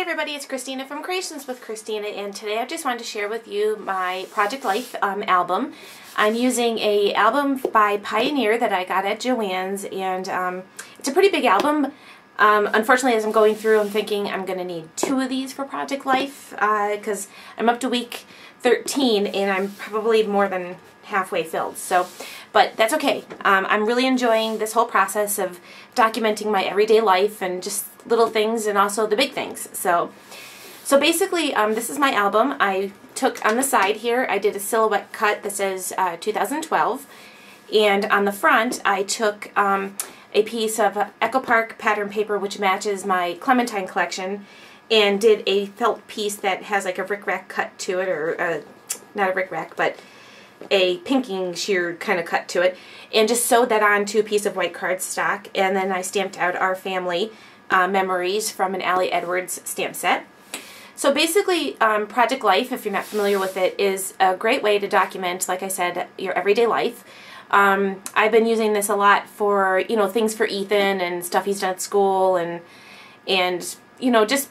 everybody, it's Christina from Creations with Christina, and today I just wanted to share with you my Project Life album. I'm using a album by Pioneer that I got at Joann's, and it's a pretty big album. Unfortunately, as I'm going through, I'm thinking I'm going to need 2 of these for Project Life because I'm up to week 13 and I'm probably more than halfway filled. But that's okay. I'm really enjoying this whole process of documenting my everyday life and just little things and also the big things. So basically, this is my album. I took on the side here, I did a silhouette cut that says 2012, and on the front I took a piece of Echo Park pattern paper which matches my Clementine collection, and did a felt piece that has like a rickrack cut to it, or not a rickrack, but a pinking sheared kind of cut to it, and just sewed that onto a piece of white cardstock, and then I stamped out our family memories from an Allie Edwards stamp set. So basically, Project Life, if you're not familiar with it, is a great way to document, like I said, your everyday life. I've been using this a lot for, things for Ethan and stuff he's done at school, and just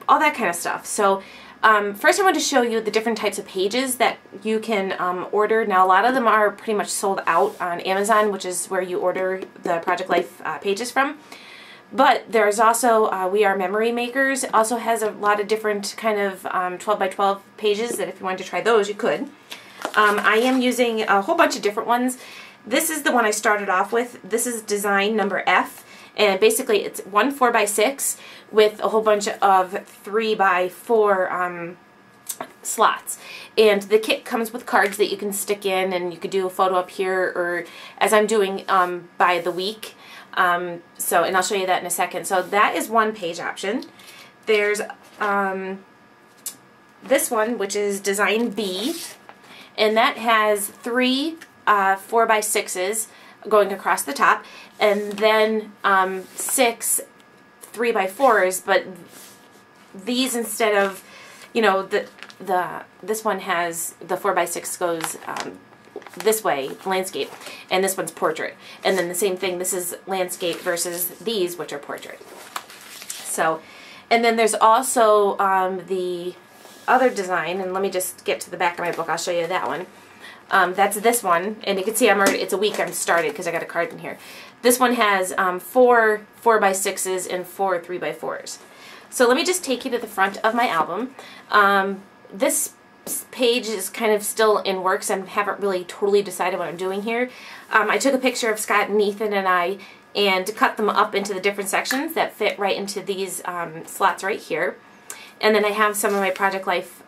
all that kind of stuff. So first I want to show you the different types of pages that you can order. Now, a lot of them are pretty much sold out on Amazon, which is where you order the Project Life pages from. But there's also We Are Memory Makers. It also has a lot of different kind of 12 by 12 pages that if you wanted to try those, you could. I am using a whole bunch of different ones. This is the one I started off with. This is design number F. And basically it's one 4x6 with a whole bunch of 3x4 slots. And the kit comes with cards that you can stick in, and you could do a photo up here, or as I'm doing by the week. And I'll show you that in a second. So that is one page option. There's this one, which is design B, and that has 3 4x6s going across the top, and then 6 3x4s, but these, instead of, this one has the 4x6 goes this way, landscape, and this one's portrait. And then the same thing, this is landscape versus these, which are portrait. So, and then there's also the other design, and let me just get to the back of my book, I'll show you that one. That's this one, and you can see it's a week I'm started because I got a card in here. This one has 4 4x6s and 4 3x4s. So let me just take you to the front of my album. This page is kind of still in works. I haven't really totally decided what I'm doing here. I took a picture of Scott and Ethan and I, and cut them up into the different sections that fit right into these slots right here. And then I have some of my Project Life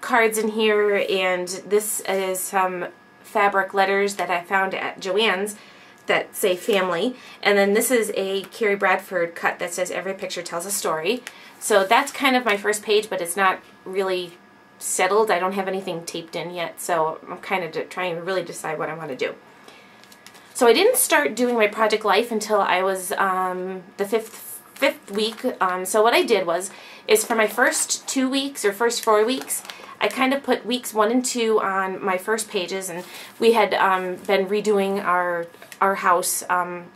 cards in here, and this is some fabric letters that I found at Joann's that say family, and then this is a Carrie Bradford cut that says every picture tells a story. So that's kind of my first page, but it's not really settled. I don't have anything taped in yet, so I'm kind of trying to really decide what I want to do. So I didn't start doing my Project Life until I was the fifth week. So what I did is for my first 2 weeks, or first 4 weeks, I kind of put weeks 1 and 2 on my first pages, and we had been redoing our house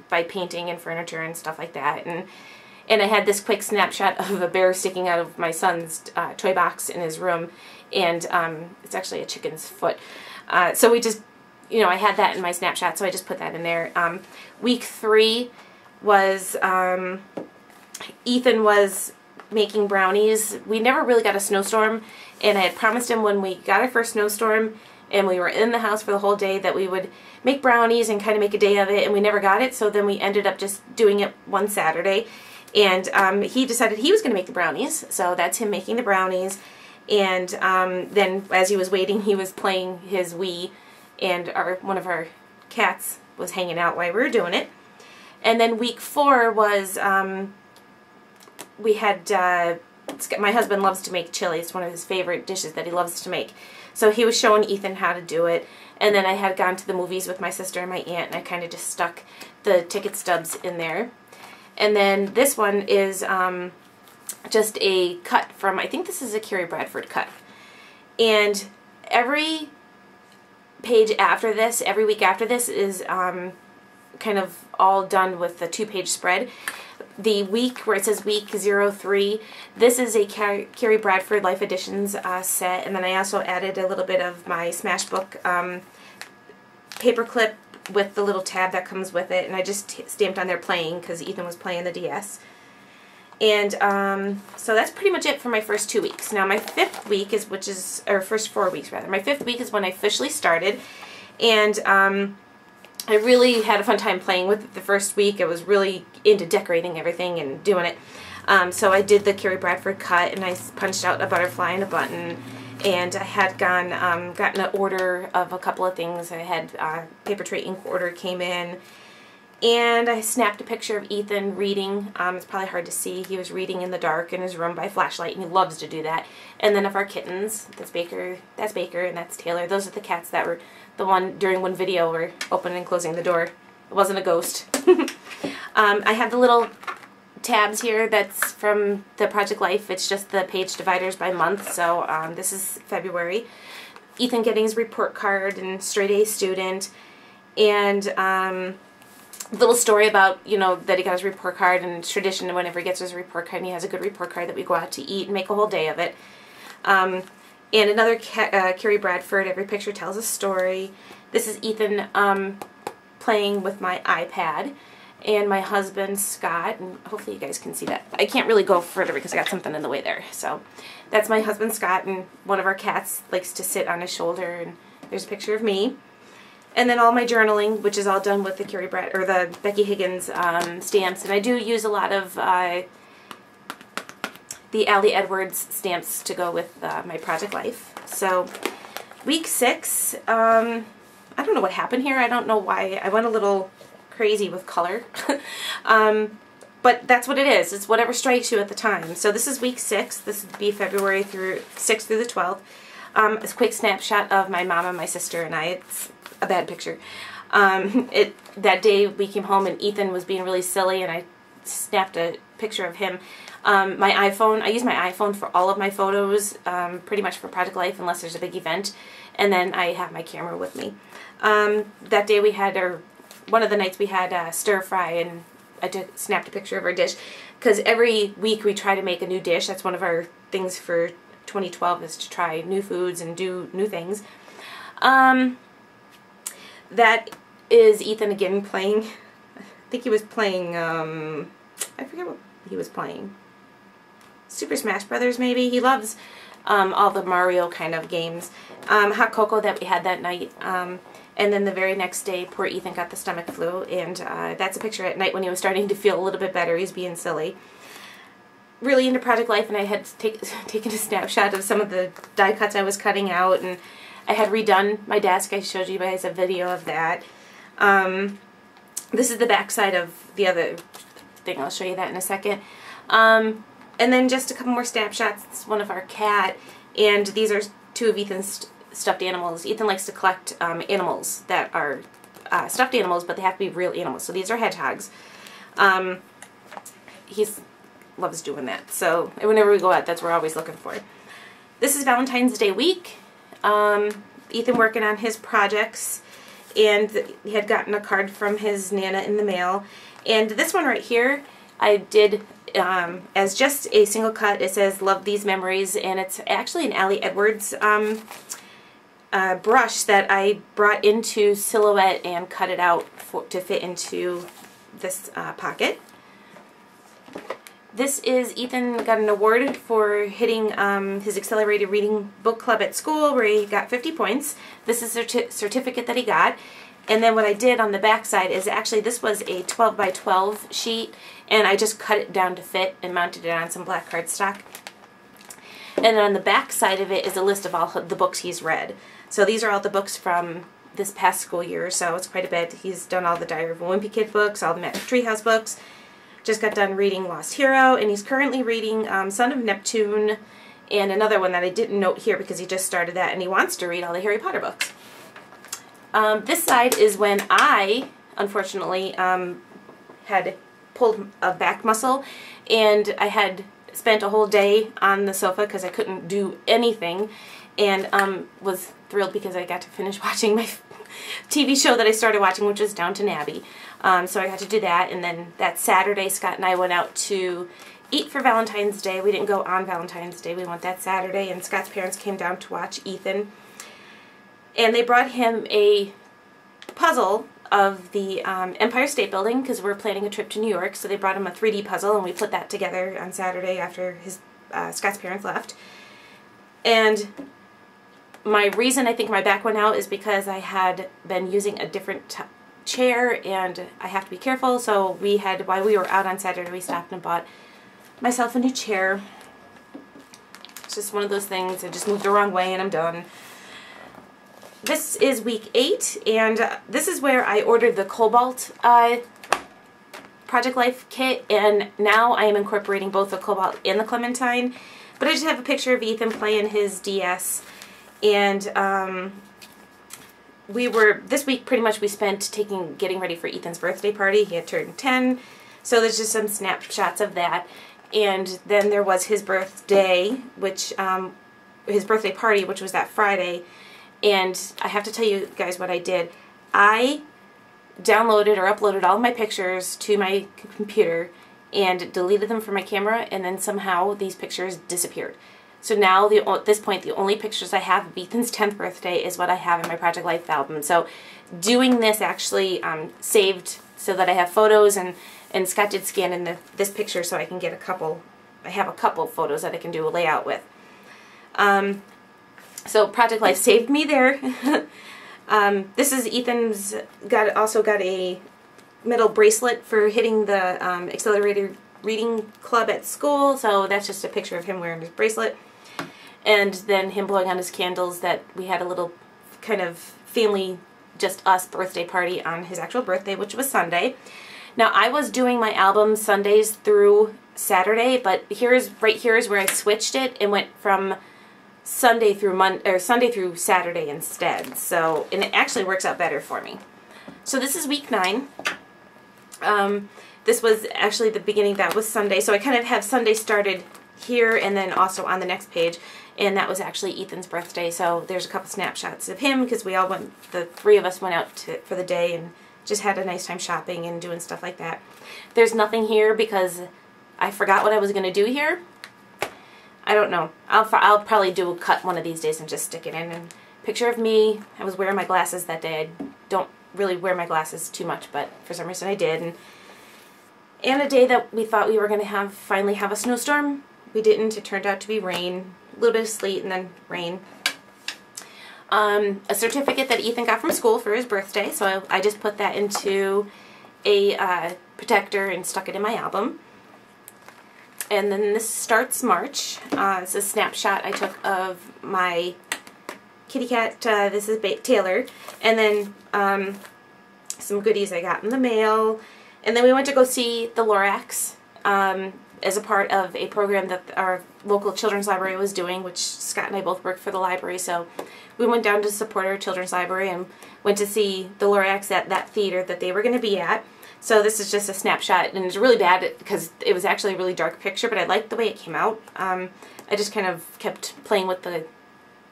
by painting and furniture and stuff like that, and I had this quick snapshot of a bear sticking out of my son's toy box in his room, and it's actually a chicken's foot. So we just, I had that in my snapshot, so I just put that in there. Week 3 was Ethan was making brownies. We never really got a snowstorm, and I had promised him when we got our first snowstorm and we were in the house for the whole day that we would make brownies and kind of make a day of it, and we never got it, so then we ended up just doing it one Saturday, and he decided he was going to make the brownies, so that's him making the brownies. And then as he was waiting, he was playing his Wii, and one of our cats was hanging out while we were doing it. And then week 4 was we had my husband loves to make chili. It's one of his favorite dishes that he loves to make. So he was showing Ethan how to do it, and then I had gone to the movies with my sister and my aunt, and I kind of just stuck the ticket stubs in there. And then this one is just a cut from, I think this is a Carrie Bradford cut. And every page after this, every week after this, is kind of all done with the 2-page spread. the week where it says week 03, this is a Carrie Bradford Life Editions set, and then I also added a little bit of my Smashbook paperclip with the little tab that comes with it, and I just stamped on there playing because Ethan was playing the DS. And so that's pretty much it for my first 2 weeks. Now my fifth week is, or first 4 weeks rather, my fifth week is when I officially started, and I really had a fun time playing with it the first week. I was really into decorating everything and doing it. So I did the Carrie Bradford cut, and I punched out a butterfly and a button, and I had gotten an order of a couple of things. I had paper tray ink order came in, and I snapped a picture of Ethan reading. It's probably hard to see. He was reading in the dark in his room by flashlight, and he loves to do that. And then of our kittens, that's Baker, and that's Taylor. Those are the cats that were the one during one video were opening and closing the door. It wasn't a ghost. I have the little tabs here that's from the Project Life. It's just the page dividers by month. So this is February. Ethan getting his report card and straight A student, and little story about, you know, that he got his report card, and it's tradition whenever he gets his report card and he has a good report card that we go out to eat and make a whole day of it. And another Carrie Bradford, every picture tells a story. This is Ethan playing with my iPad, and my husband Scott, and hopefully you guys can see that. I can't really go further because I got something in the way there. So that's my husband Scott, and one of our cats likes to sit on his shoulder, and there's a picture of me. And then all my journaling, which is all done with the the Becky Higgins stamps, and I do use a lot of the Allie Edwards stamps to go with my Project Life. So week 6, I don't know what happened here. I don't know why I went a little crazy with color, but that's what it is. It's whatever strikes you at the time. So this is week 6. This would be February 6th through the 12th. It's a quick snapshot of my mom and my sister and I. It's a bad picture. That day we came home and Ethan was being really silly, and I snapped a picture of him. My iPhone, I use my iPhone for all of my photos, pretty much for Project Life unless there's a big event, and then I have my camera with me. That day we had, or one of the nights we had stir fry, and I snapped a picture of our dish, because every week we try to make a new dish. That's one of our things for 2012, is to try new foods and do new things. That is Ethan again playing. I think he was playing, I forget what he was playing. Super Smash Brothers maybe. He loves all the Mario kind of games. Hot cocoa that we had that night. And then the very next day, poor Ethan got the stomach flu, and that's a picture at night when he was starting to feel a little bit better. He's being silly. Really into Project Life, and I had taken a snapshot of some of the die cuts I was cutting out, and I had redone my desk. I showed you guys a video of that. This is the back side of the other thing. I'll show you that in a second. And then just a couple more snapshots. It's one of our cat, and these are 2 of Ethan's stuffed animals. Ethan likes to collect animals that are stuffed animals, but they have to be real animals. So these are hedgehogs. He loves doing that. So whenever we go out, that's what we're always looking for. This is Valentine's Day week. Ethan working on his projects, and he had gotten a card from his Nana in the mail. And this one right here, I did as just a single cut. It says, "Love these memories," and it's actually an Allie Edwards brush that I brought into Silhouette and cut it out to fit into this pocket. This is Ethan got an award for hitting his accelerated reading book club at school, where he got 50 points. This is a certificate that he got. And then what I did on the back side is, actually this was a 12 by 12 sheet, and I just cut it down to fit and mounted it on some black cardstock. And then on the back side of it is a list of all the books he's read. So these are all the books from this past school year, so it's quite a bit. He's done all the Diary of a Wimpy Kid books, all the Magic Treehouse books. Just got done reading Lost Hero, and he's currently reading Son of Neptune, and another one that I didn't note here because he just started that, and he wants to read all the Harry Potter books. This side is when I, unfortunately, had pulled a back muscle, and I had spent a whole day on the sofa because I couldn't do anything, and was thrilled because I got to finish watching TV show that I started watching, which was Downton Abbey. So I got to do that, and then that Saturday, Scott and I went out to eat for Valentine's Day. We didn't go on Valentine's Day. We went that Saturday, and Scott's parents came down to watch Ethan. And they brought him a puzzle of the Empire State Building because we're planning a trip to New York. So they brought him a 3D puzzle, and we put that together on Saturday after his Scott's parents left. And my reason I think my back went out is because I had been using a different chair, and I have to be careful. So we had, while we were out on Saturday, we stopped and bought myself a new chair. It's just one of those things. I just moved the wrong way and I'm done. This is week 8, and this is where I ordered the Cobalt Project Life kit, and now I am incorporating both the Cobalt and the Clementine. But I just have a picture of Ethan playing his DS, and this week pretty much we spent getting ready for Ethan's birthday party. He had turned 10, so there's just some snapshots of that. And then there was his birthday, his birthday party, which was that Friday. And I have to tell you guys what I did. I downloaded or uploaded all of my pictures to my computer and deleted them from my camera, and then somehow these pictures disappeared. So now, at this point, the only pictures I have of Ethan's 10th birthday is what I have in my Project Life album. So doing this actually saved so that I have photos, and Scott did scan in this picture so I can get I have a couple photos that I can do a layout with. So Project Life saved me there. This is Ethan's also got a metal bracelet for hitting the accelerated reading club at school. So that's just a picture of him wearing his bracelet. And then him blowing on his candles. That we had a little kind of family, just us birthday party on his actual birthday, which was Sunday. Now I was doing my album Sundays through Saturday, but right here is where I switched it and went from Sunday through Saturday instead. So, and it actually works out better for me. So this is week 9. This was actually the beginning, that was Sunday. So I kind of have Sunday started here and then also on the next page. And that was actually Ethan's birthday. So there's a couple snapshots of him because the 3 of us went out for the day and just had a nice time shopping and doing stuff like that. There's nothing here because I forgot what I was going to do here. I don't know. I'll probably do a cut one of these days and just stick it in. And picture of me. I was wearing my glasses that day. I don't really wear my glasses too much, but for some reason I did. And a day that we thought we were going to finally have a snowstorm. We didn't. It turned out to be rain. A little bit of sleet and then rain. A certificate that Ethan got from school for his birthday. So I just put that into a protector and stuck it in my album. And then this starts March. It's a snapshot I took of my kitty cat. This is Taylor. And then some goodies I got in the mail. And then we went to go see the Lorax as a part of a program that our local children's library was doing, which Scott and I both work for the library. So we went down to support our children's library and went to see the Lorax at that theater that they were going to be at. So this is just a snapshot, and it's really bad because it was actually a really dark picture, but I liked the way it came out. I just kind of kept playing with the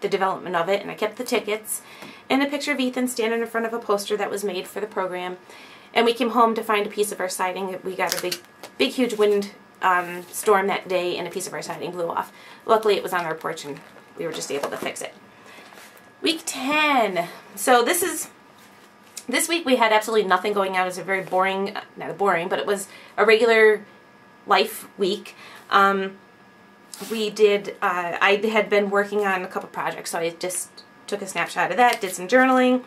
development of it, and I kept the tickets, and a picture of Ethan standing in front of a poster that was made for the program. And we came home to find a piece of our siding. We got a big, huge wind storm that day, and a piece of our siding blew off. Luckily, it was on our porch, and we were just able to fix it. Week 10. So this week we had absolutely nothing going on. It was a very boring, not boring, but it was a regular life week. I had been working on a couple projects, so I just took a snapshot of that, did some journaling.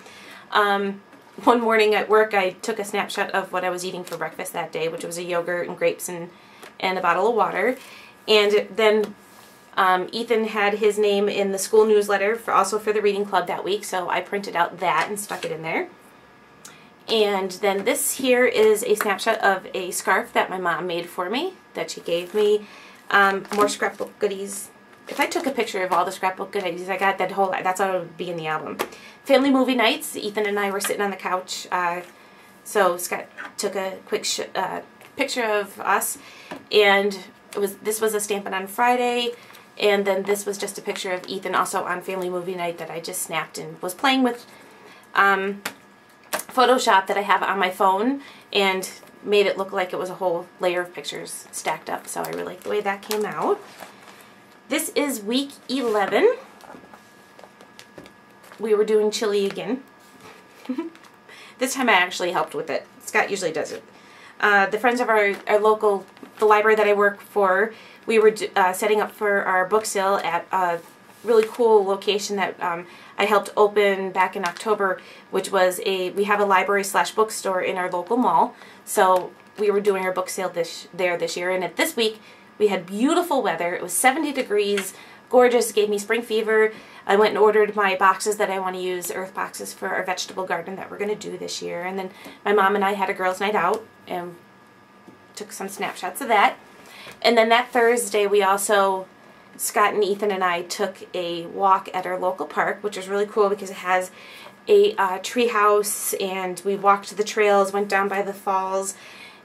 One morning at work I took a snapshot of what I was eating for breakfast that day, which was a yogurt and grapes and a bottle of water. And then Ethan had his name in the school newsletter also for the reading club that week, so I printed out that and stuck it in there. And then this here is a snapshot of a scarf that my mom made for me, that she gave me. More scrapbook goodies. If I took a picture of all the scrapbook goodies I got, that's how it would be in the album. Family movie nights. Ethan and I were sitting on the couch. So Scott took a quick picture of us, and this was a Stampin' on Friday, and then this was just a picture of Ethan also on family movie night that I just snapped and was playing with Photoshop that I have on my phone and made it look like it was a whole layer of pictures stacked up. So I really like the way that came out. This is week 11. We were doing chili again. This time I actually helped with it. Scott usually does it. The friends of our local, the library that I work for, we were setting up for our book sale at a really cool location that I helped open back in October, which was we have a library / bookstore in our local mall. So we were doing our book sale this year, and this week we had beautiful weather. It was 70 degrees, gorgeous, gave me spring fever. I went and ordered my boxes that I want to use, earth boxes for our vegetable garden that we're going to do this year. And then my mom and I had a girls' night out and took some snapshots of that. And then that Thursday we also, Scott and Ethan and I took a walk at our local park, which was really cool because it has a tree house, and we walked the trails, went down by the falls,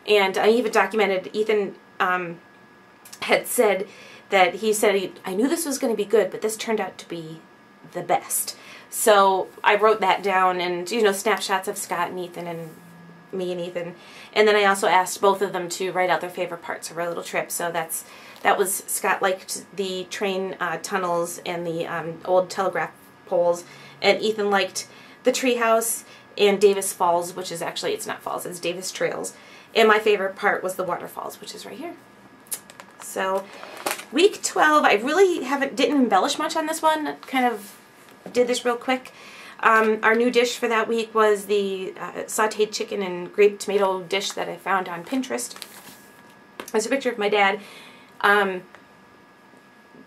and I even documented, Ethan had said that I knew this was going to be good, but this turned out to be the best. So I wrote that down, and snapshots of Scott and Ethan and me and Ethan, and then I also asked both of them to write out their favorite parts of our little trip. So that was, Scott liked the train tunnels and the old telegraph poles, and Ethan liked the treehouse and Davis Falls, which is actually, it's not falls, it's Davis Trails. And my favorite part was the waterfalls, which is right here. So week 12, I really didn't embellish much on this one, kind of did this real quick. Our new dish for that week was the sauteed chicken and grape tomato dish that I found on Pinterest. There's a picture of my dad.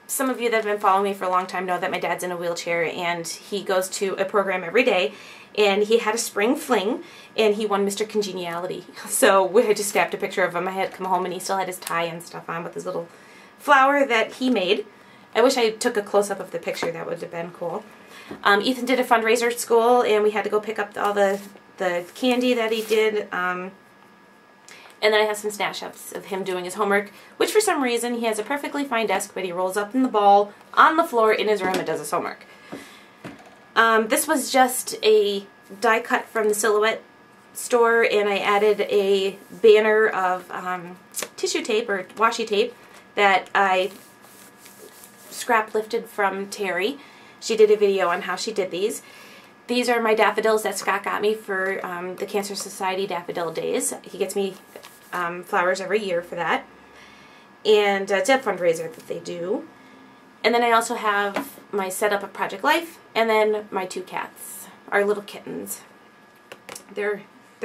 Some of you that have been following me for a long time know that my dad's in a wheelchair, and he goes to a program every day, and he had a spring fling, and he won Mr. Congeniality. So I just snapped a picture of him. I had come home, and he still had his tie and stuff on with his little flower that he made. I wish I took a close-up of the picture. That would have been cool. Ethan did a fundraiser at school, and we had to go pick up all the candy that he did. And then I have some snapshots of him doing his homework, which for some reason he has a perfectly fine desk, but he rolls up in the ball on the floor in his room and does his homework. This was just a die cut from the Silhouette store, and I added a banner of tissue tape or washi tape that I scrap lifted from Terry. She did a video on how she did these. These are my daffodils that Scott got me for the Cancer Society Daffodil Days. He gets me flowers every year for that. And it's a fundraiser that they do. And then I also have my setup of Project Life, and then my two cats, our little kittens. They're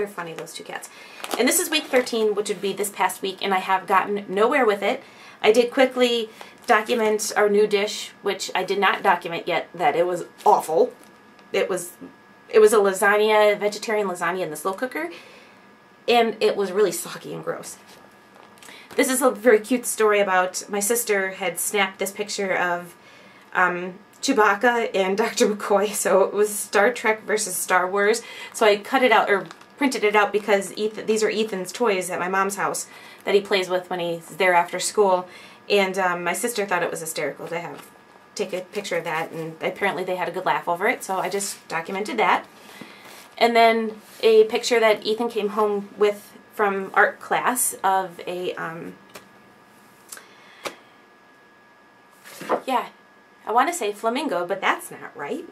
funny, those two cats. And this is week 13, which would be this past week, and I have gotten nowhere with it. I did quickly document our new dish, which I did not document yet that it was awful. It was a lasagna, vegetarian lasagna in the slow cooker, and it was really soggy and gross. This is a very cute story about my sister had snapped this picture of Chewbacca and Dr. McCoy, so it was Star Trek versus Star Wars. So I cut it out, or printed it out, because these are Ethan's toys at my mom's house that he plays with when he's there after school. And my sister thought it was hysterical to take a picture of that, and apparently they had a good laugh over it, so I just documented that. And then a picture that Ethan came home with from art class of a, yeah, I want to say flamingo, but that's not right.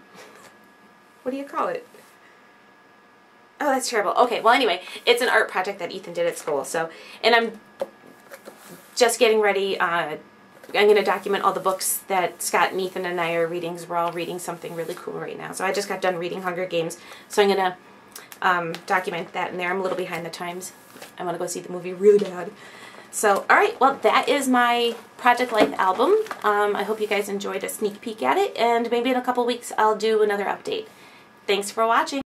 What do you call it? Oh, that's terrible. Okay, well anyway, it's an art project that Ethan did at school, so, and I'm just getting ready. I'm going to document all the books that Scott and Ethan and I are reading. We're all reading something really cool right now. So I just got done reading Hunger Games, so I'm going to document that in there. I'm a little behind the times. I want to go see the movie really bad. So, alright, well that is my Project Life album. I hope you guys enjoyed a sneak peek at it, and maybe in a couple weeks I'll do another update. Thanks for watching.